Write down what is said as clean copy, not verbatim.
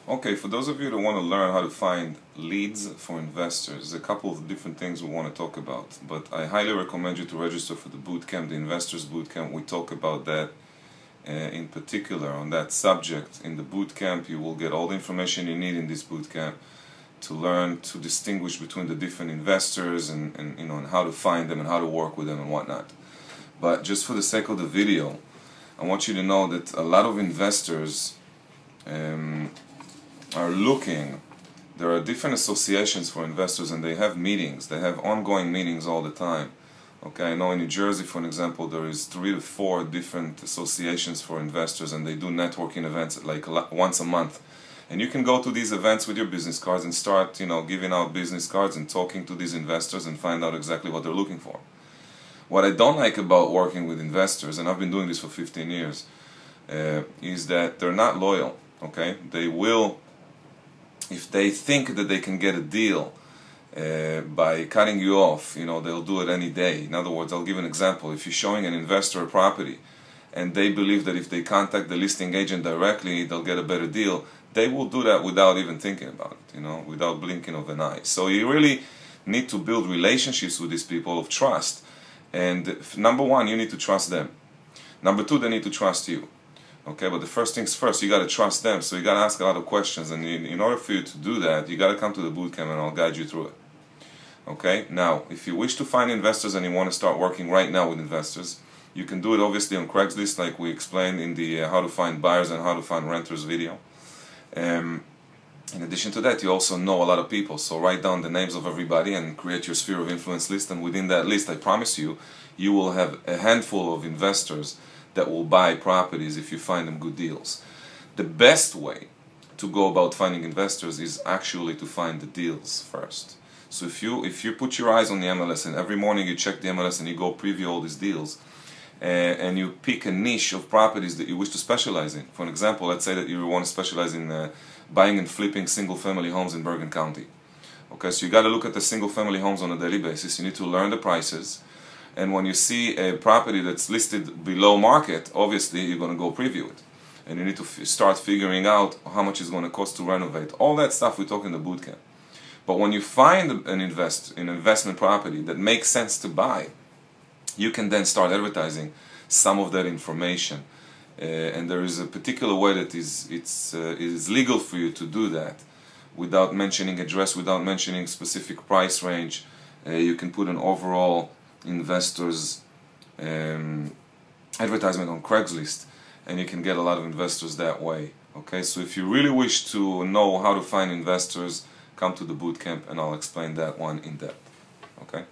Okay, for those of you that want to learn how to find leads for investors, a couple of different things we want to talk about. But I highly recommend you to register for the bootcamp, the Investors Bootcamp. We talk about that in particular on that subject. In the bootcamp, you will get all the information you need in this bootcamp to learn to distinguish between the different investors and and how to find them and how to work with them and whatnot. But just for the sake of the video, I want you to know that a lot of investors are looking. There are different associations for investors, and they have meetings. They have ongoing meetings all the time. Okay, I know in New Jersey, for an example, there is 3 to 4 different associations for investors, and they do networking events like once a month. And you can go to these events with your business cards and start, giving out business cards and talking to these investors and find out exactly what they're looking for. What I don't like about working with investors, and I've been doing this for 15 years, is that they're not loyal. Okay, they will, if they think that they can get a deal by cutting you off, they'll do it any day. In other words, I'll give an example. If you're showing an investor a property and they believe that if they contact the listing agent directly, they'll get a better deal, they will do that without even thinking about it, without blinking of an eye. So you really need to build relationships with these people of trust. And number one, you need to trust them. Number two, they need to trust you. Okay, but the first things first, you got to trust them, so you got to ask a lot of questions, and in order for you to do that, you got to come to the bootcamp and I'll guide you through it. Okay, now, if you wish to find investors and you want to start working right now with investors, you can do it obviously on Craigslist, like we explained in the how to find buyers and how to find renters video. In addition to that, you also know a lot of people, so write down the names of everybody and create your sphere of influence list, and within that list, I promise you, you will have a handful of investors that will buy properties if you find them good deals. The best way to go about finding investors is actually to find the deals first. So if you put your eyes on the MLS and every morning you check the MLS and you go preview all these deals, and you pick a niche of properties that you wish to specialize in. For an example, let's say that you want to specialize in buying and flipping single-family homes in Bergen County. Okay, so you got to look at the single-family homes on a daily basis. You need to learn the prices. And when you see a property that's listed below market, obviously you're going to go preview it. And you need to start figuring out how much it's going to cost to renovate. All that stuff we talk in the bootcamp. But when you find an investment property that makes sense to buy, you can then start advertising some of that information. And there is a particular way that is legal for you to do that without mentioning address, without mentioning specific price range. You can put an overall investors advertisement on Craigslist, and you can get a lot of investors that way. Okay, so if you really wish to know how to find investors, come to the bootcamp and I'll explain that one in depth. Okay.